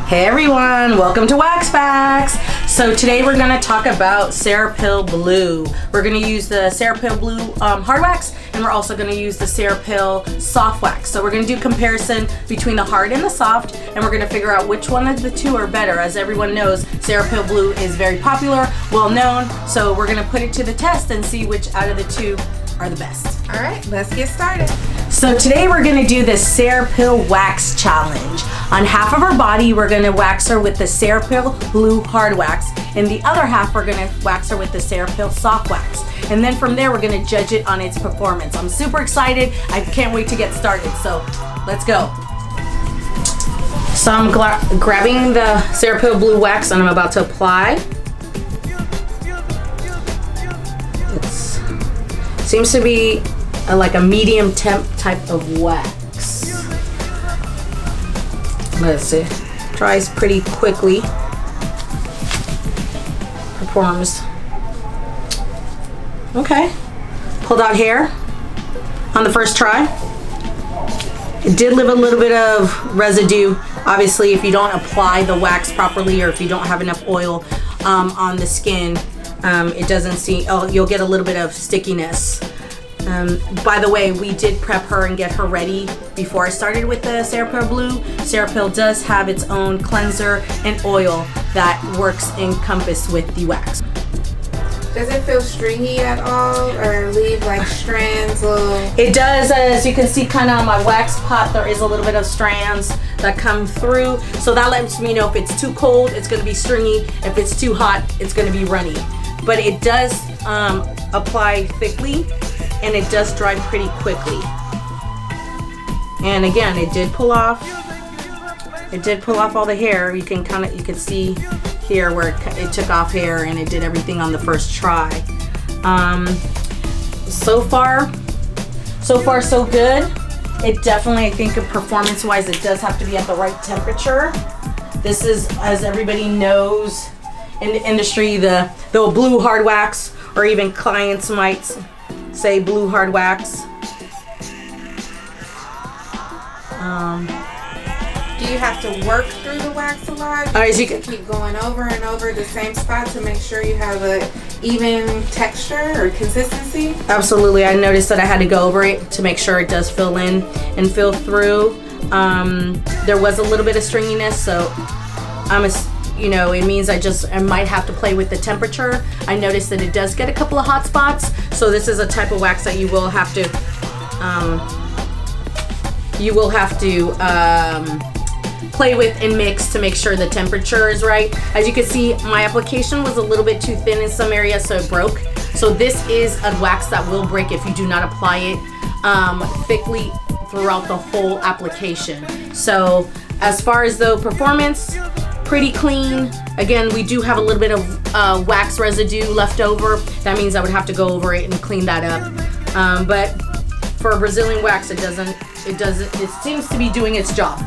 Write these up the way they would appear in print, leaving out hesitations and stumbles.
Hey everyone, welcome to Wax Facts. So today we're going to talk about Cirepil Blue. We're going to use the Cirepil Blue Hard Wax, and we're also going to use the Cirepil Soft Wax. So we're going to do comparison between the hard and the soft, and we're going to figure out which one of the two are better. As everyone knows, Cirepil Blue is very popular, well known, so we're going to put it to the test and see which out of the two are the best. All right, let's get started. So today we're going to do the Cirepil Wax Challenge. On half of her body, we're going to wax her with the Cirepil Blue Hard Wax, and the other half we're going to wax her with the Cirepil Soft Wax. And then from there, we're going to judge it on its performance. I'm super excited. I can't wait to get started. So let's go. So I'm grabbing the Cirepil Blue Wax and I'm about to apply. It seems to be like a medium temp type of wax. Let's see. Dries pretty quickly. Performs. Okay. Pulled out hair on the first try. It did leave a little bit of residue. Obviously, if you don't apply the wax properly or if you don't have enough oil on the skin, it doesn't see, you'll get a little bit of stickiness. By the way, we did prep her and get her ready before I started with the Cirepil Blue. Cirepil does have its own cleanser and oil that works in compass with the wax. Does it feel stringy at all or leave like strands? It does. As you can see kind of on my wax pot, there is a little bit of strands that come through. So that lets me know if it's too cold, it's going to be stringy. If it's too hot, it's going to be runny. But it does apply thickly. And it does dry pretty quickly. And again, it did pull off. It did pull off all the hair. You can see here where it took off hair, and it did everything on the first try. So far so good. It definitely, I think, performance-wise, it does have to be at the right temperature. This is, as everybody knows in the industry, the blue hard wax, or even clients might say blue hard wax. Do you have to work through the wax a lot? As you can keep going over and over the same spot to make sure you have a even texture or consistency? Absolutely. I noticed that I had to go over it to make sure it does fill in and fill through. There was a little bit of stringiness, so it means I might have to play with the temperature. I noticed that it does get a couple of hot spots, so this is a type of wax that you will have to play with and mix to make sure the temperature is right. As you can see, my application was a little bit too thin in some areas, so it broke. So this is a wax that will break if you do not apply it thickly throughout the whole application. So as far as the performance, pretty clean. Again, we do have a little bit of wax residue left over. That means I would have to go over it and clean that up. But for a Brazilian wax, it seems to be doing its job.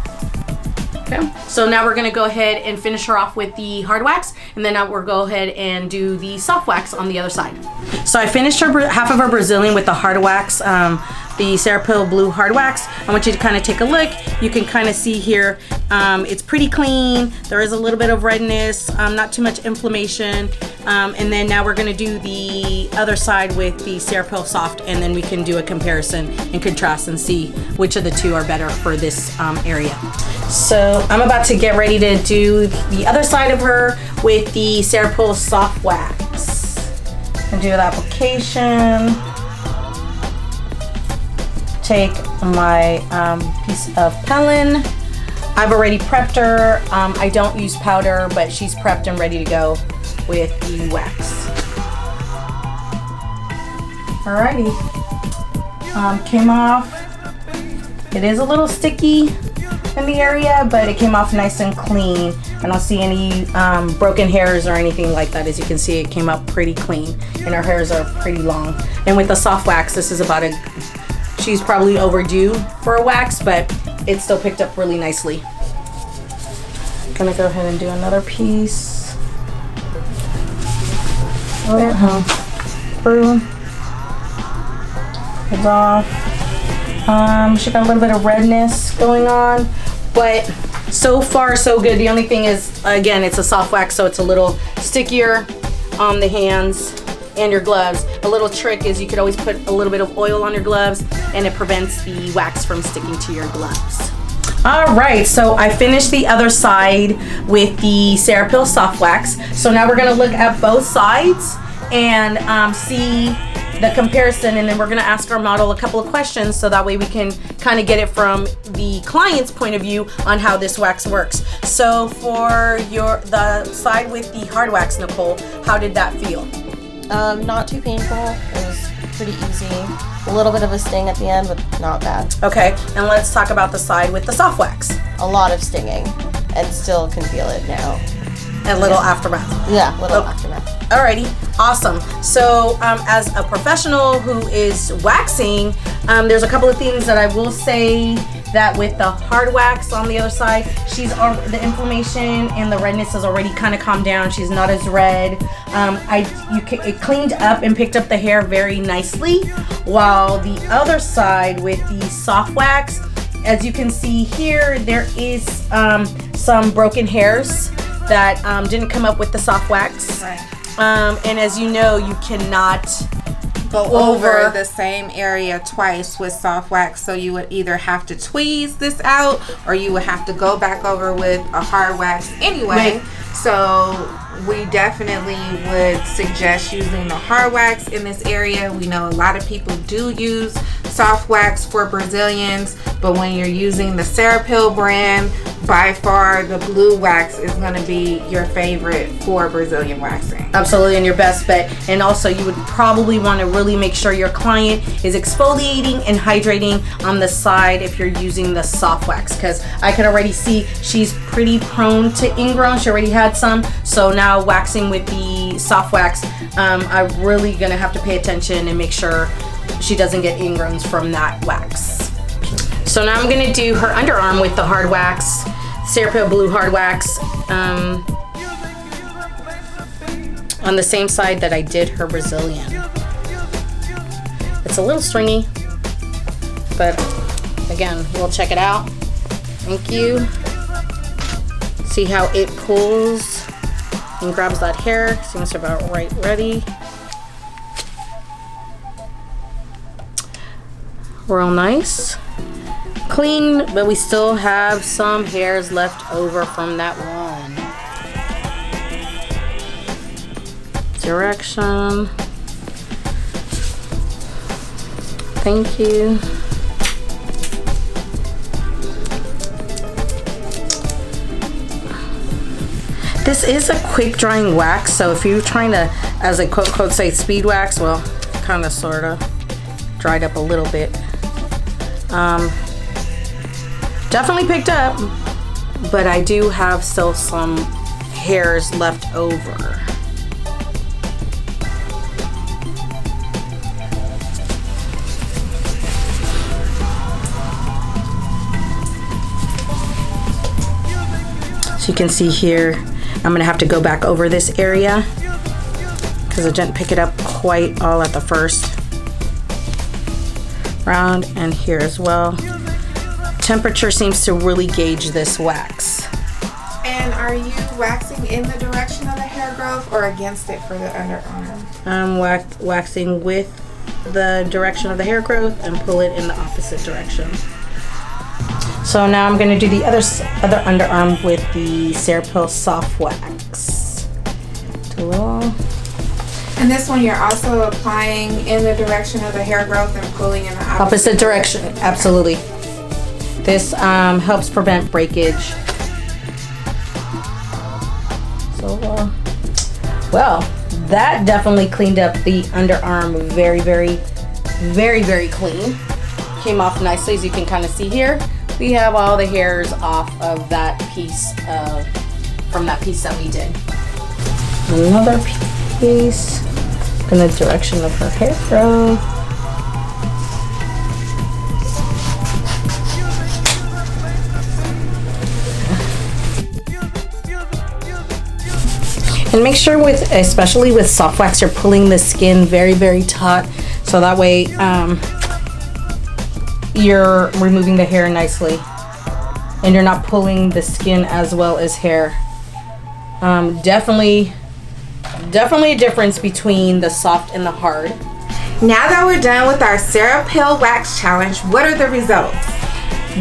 Okay. So now we're gonna go ahead and finish her off with the hard wax, and then we'll go ahead and do the soft wax on the other side. So I finished half of her Brazilian with the hard wax, the Cirepil Blue Hard Wax. I want you to kind of take a look. You can kind of see here, it's pretty clean. There is a little bit of redness, not too much inflammation. And then now we're gonna do the other side with the Cirepil Soft, and then we can do a comparison and contrast and see which of the two are better for this area. So I'm about to get ready to do the other side of her with the Cirepil Soft Wax. And do the application. Take my piece of Pellin. I've already prepped her. I don't use powder, but she's prepped and ready to go with the wax. Alrighty. Came off. It is a little sticky in the area, but it came off nice and clean. I don't see any broken hairs or anything like that. As you can see, it came out pretty clean, and her hairs are pretty long. And with the soft wax, this is about she's probably overdue for a wax, but it still picked up really nicely. I'm gonna go ahead and do another piece. Through. It's off. She got a little bit of redness going on, but So far, so good. The only thing is, again, it's a soft wax, so it's a little stickier on the hands and your gloves. A little trick is you could always put a little bit of oil on your gloves, and it prevents the wax from sticking to your gloves. All right, so I finished the other side with the Cirepil Soft Wax. So now we're gonna look at both sides and see the comparison, and then we're gonna ask our model a couple of questions so that way we can kind of get it from the client's point of view on how this wax works. So for the side with the hard wax, Nicole, how did that feel? Not too painful. It was pretty easy. A little bit of a sting at the end, but not bad. Okay, and let's talk about the side with the soft wax. A lot of stinging, and still can feel it now. A little aftermath. Yeah, little aftermath. Alrighty, awesome. So as a professional who is waxing, there's a couple of things that I will say that with the hard wax on the other side, the inflammation and the redness has already kind of calmed down. She's not as red. It cleaned up and picked up the hair very nicely, while the other side with the soft wax, as you can see here, there is some broken hairs that didn't come up with the soft wax. Right. And as you know, you cannot go over the same area twice with soft wax, so you would either have to tweeze this out or you would have to go back over with a hard wax anyway. Right. So we definitely would suggest using the hard wax in this area. We know a lot of people do use soft wax for Brazilians, but when you're using the Cirepil brand, by far the blue wax is going to be your favorite for Brazilian waxing. Absolutely, and your best bet. And also you would probably want to really make sure your client is exfoliating and hydrating on the side if you're using the soft wax, because I could already see she's pretty prone to ingrown. She already had some, so now waxing with the soft wax, I'm really gonna have to pay attention and make sure she doesn't get ingrowns from that wax. So now I'm gonna do her underarm with the hard wax, Cirepil Blue Hard Wax, on the same side that I did her Brazilian. It's a little stringy, but again, we'll check it out. Thank you. See how it pulls and grabs that hair. Seems about right ready. Real nice. Clean, but we still have some hairs left over from that one. Direction. Thank you. This is a quick drying wax, so if you're trying to, as a quote say, speed wax, well, kind of sort of dried up a little bit. Definitely picked up, but I do have still some hairs left over. So you can see here, I'm gonna have to go back over this area because I didn't pick it up quite all at the first round, and here as well. Temperature seems to really gauge this wax. And are you waxing in the direction of the hair growth or against it for the underarm? I'm waxing with the direction of the hair growth and pull it in the opposite direction. So now I'm going to do the other underarm with the Cirepil Soft Wax. And this one you're also applying in the direction of the hair growth and pulling in the opposite direction. Absolutely. This helps prevent breakage. So, well, that definitely cleaned up the underarm very, very, very, very clean. Came off nicely, as you can kind of see here. We have all the hairs off of that piece from that piece that we did. Another piece in the direction of her hair growth. And make sure especially with soft wax, you're pulling the skin very, very taut, so that way you're removing the hair nicely. and you're not pulling the skin as well as hair. Definitely a difference between the soft and the hard. Now that we're done with our Cirepil Wax Challenge, what are the results?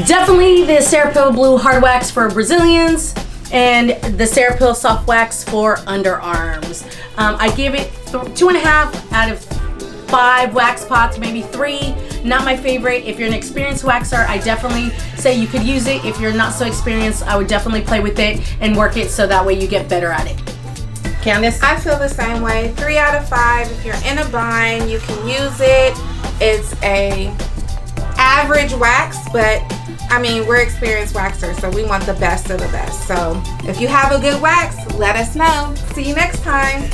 Definitely the Cirepil Blue Hard Wax for Brazilians and the Cirepil Soft Wax for underarms. I give it 2.5 out of 5 wax pots, maybe 3. Not my favorite. If you're an experienced waxer, I definitely say you could use it. If you're not so experienced, I would definitely play with it and work it so that way you get better at it. Candace? I feel the same way. 3 out of 5. If you're in a bind, you can use it. It's a average wax, but I mean, we're experienced waxers, so we want the best of the best. So if you have a good wax, let us know. See you next time.